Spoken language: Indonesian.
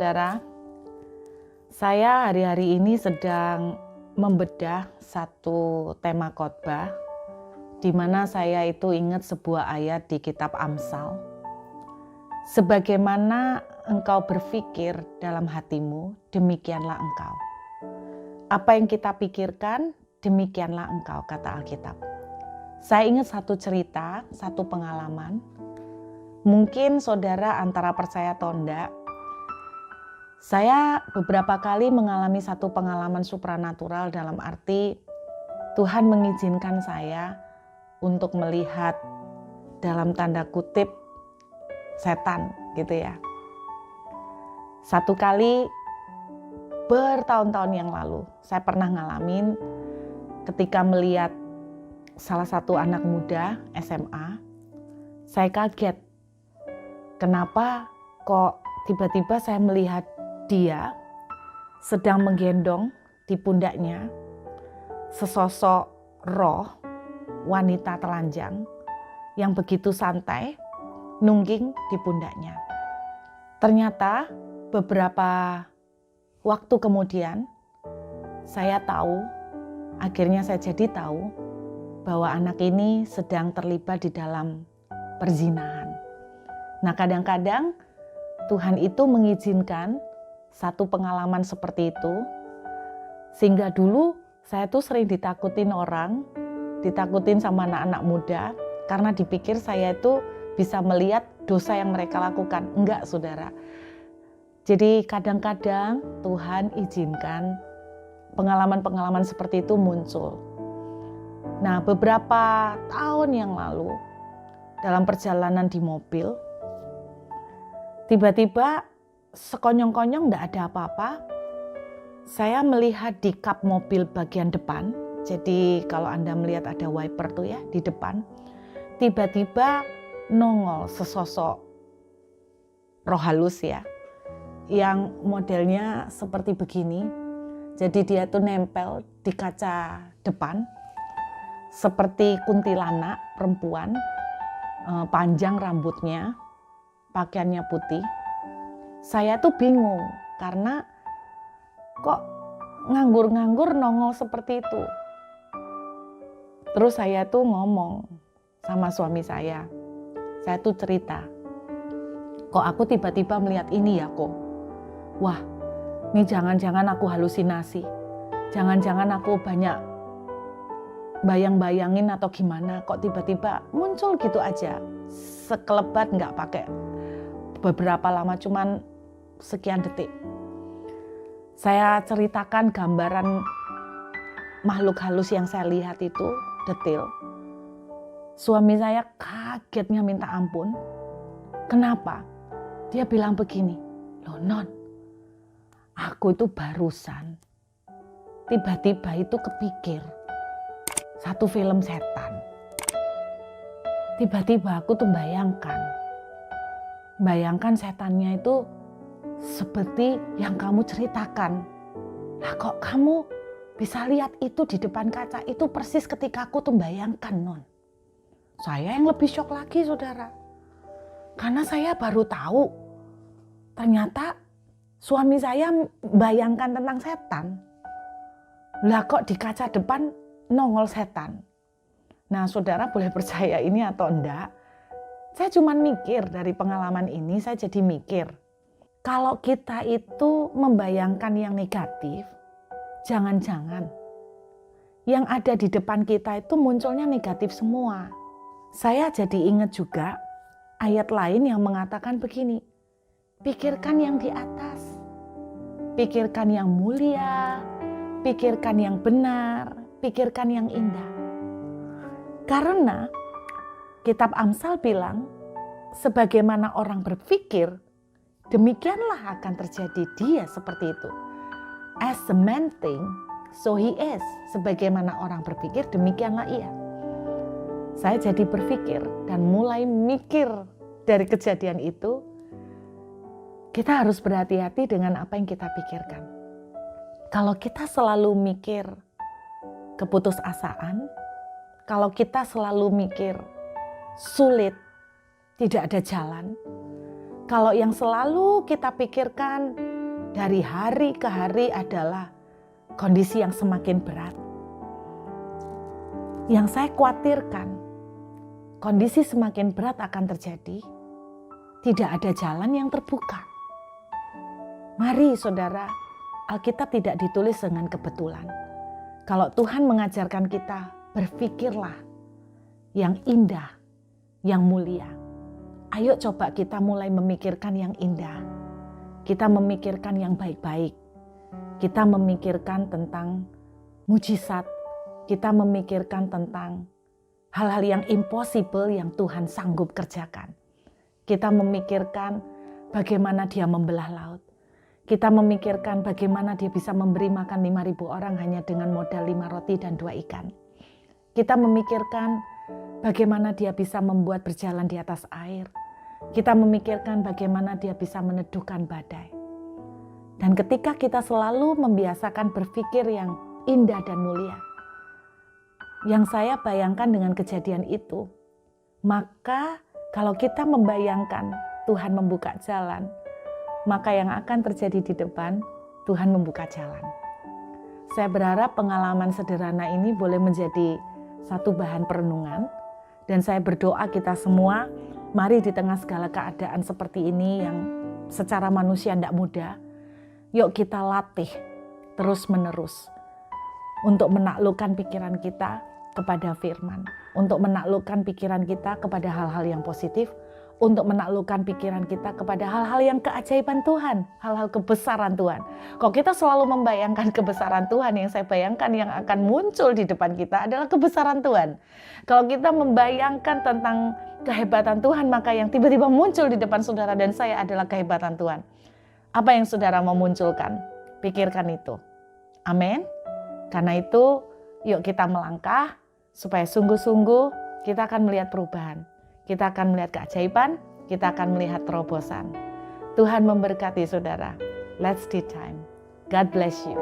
saudara, saya hari-hari ini sedang membedah satu tema khotbah di mana saya itu ingat sebuah ayat di kitab Amsal. Sebagaimana engkau berpikir dalam hatimu, demikianlah engkau. Apa yang kita pikirkan, demikianlah engkau, kata Alkitab. Saya ingat satu cerita, satu pengalaman. Mungkin saudara antara percaya atau enggak, saya beberapa kali mengalami satu pengalaman supranatural dalam arti Tuhan mengizinkan saya untuk melihat dalam tanda kutip setan gitu ya. Satu kali bertahun-tahun yang lalu saya pernah ngalamin ketika melihat salah satu anak muda SMA, saya kaget. Kenapa kok tiba-tiba saya melihat dia sedang menggendong di pundaknya sesosok roh wanita telanjang yang begitu santai nungging di pundaknya. Ternyata beberapa waktu kemudian akhirnya saya jadi tahu bahwa anak ini sedang terlibat di dalam perzinahan. Nah, kadang-kadang Tuhan itu mengizinkan satu pengalaman seperti itu, sehingga dulu saya tuh sering ditakutin orang, ditakutin sama anak-anak muda, karena dipikir saya itu bisa melihat dosa yang mereka lakukan. Enggak, saudara. Jadi kadang-kadang Tuhan izinkan pengalaman-pengalaman seperti itu muncul. Nah, beberapa tahun yang lalu, dalam perjalanan di mobil, tiba-tiba sekonyong-konyong enggak ada apa-apa. Saya melihat di kap mobil bagian depan, jadi kalau Anda melihat ada wiper tuh ya di depan, tiba-tiba nongol sesosok roh halus ya, yang modelnya seperti begini. Jadi dia tuh nempel di kaca depan, seperti kuntilanak perempuan, panjang rambutnya, pakaiannya putih. Saya tuh bingung karena kok nganggur-nganggur nongol seperti itu. Terus saya tuh ngomong sama suami saya tuh cerita, kok aku tiba-tiba melihat ini ya kok. Wah, ini jangan-jangan aku halusinasi. Jangan-jangan aku banyak bayang-bayangin atau gimana, kok tiba-tiba muncul gitu aja. Sekelebat nggak pakai beberapa lama, cuman sekian detik. Saya ceritakan gambaran makhluk halus yang saya lihat itu detail. Suami saya kagetnya minta ampun. Kenapa? Dia bilang begini, loh Non, aku itu barusan tiba-tiba itu kepikir satu film setan. Tiba-tiba aku tuh bayangkan setannya itu seperti yang kamu ceritakan. Lah kok kamu bisa lihat itu di depan kaca? Itu persis ketika aku tuh bayangkan, Non. Saya yang lebih syok lagi, saudara. Karena saya baru tahu ternyata suami saya bayangkan tentang setan. Lah kok di kaca depan nongol setan? Nah, saudara boleh percaya ini atau enggak, saya cuma mikir dari pengalaman ini, saya jadi mikir, kalau kita itu membayangkan yang negatif, jangan-jangan yang ada di depan kita itu munculnya negatif semua. Saya jadi ingat juga ayat lain yang mengatakan begini, pikirkan yang di atas, pikirkan yang mulia, pikirkan yang benar, pikirkan yang indah. Karena kitab Amsal bilang, sebagaimana orang berpikir, demikianlah akan terjadi dia seperti itu. As a man think, so he is. Sebagaimana orang berpikir, demikianlah ia. Saya jadi berpikir dan mulai mikir dari kejadian itu, kita harus berhati-hati dengan apa yang kita pikirkan. Kalau kita selalu mikir keputusasaan, kalau kita selalu mikir sulit, tidak ada jalan, kalau yang selalu kita pikirkan dari hari ke hari adalah kondisi yang semakin berat. Yang saya khawatirkan, kondisi semakin berat akan terjadi, tidak ada jalan yang terbuka. Mari saudara, Alkitab tidak ditulis dengan kebetulan. Kalau Tuhan mengajarkan kita, berpikirlah yang indah, yang mulia. Ayo coba kita mulai memikirkan yang indah. Kita memikirkan yang baik-baik. Kita memikirkan tentang mujizat. Kita memikirkan tentang hal-hal yang impossible yang Tuhan sanggup kerjakan. Kita memikirkan bagaimana Dia membelah laut. Kita memikirkan bagaimana Dia bisa memberi makan 5.000 orang hanya dengan modal 5 roti dan 2 ikan. Kita memikirkan bagaimana Dia bisa membuat berjalan di atas air. Kita memikirkan bagaimana Dia bisa meneduhkan badai. Dan ketika kita selalu membiasakan berpikir yang indah dan mulia, yang saya bayangkan dengan kejadian itu, maka kalau kita membayangkan Tuhan membuka jalan, maka yang akan terjadi di depan, Tuhan membuka jalan. Saya berharap pengalaman sederhana ini boleh menjadi satu bahan perenungan. Dan saya berdoa kita semua, mari di tengah segala keadaan seperti ini yang secara manusia tidak mudah, yuk kita latih terus-menerus untuk menaklukkan pikiran kita kepada firman, untuk menaklukkan pikiran kita kepada hal-hal yang positif, untuk menaklukkan pikiran kita kepada hal-hal yang keajaiban Tuhan, hal-hal kebesaran Tuhan. Kalau kita selalu membayangkan kebesaran Tuhan, yang saya bayangkan yang akan muncul di depan kita adalah kebesaran Tuhan. Kalau kita membayangkan tentang kehebatan Tuhan, maka yang tiba-tiba muncul di depan saudara dan saya adalah kehebatan Tuhan. Apa yang saudara mau munculkan? Pikirkan itu. Amin. Karena itu, yuk kita melangkah supaya sungguh-sungguh kita akan melihat perubahan. Kita akan melihat keajaiban, kita akan melihat terobosan. Tuhan memberkati saudara. Let's do time. God bless you.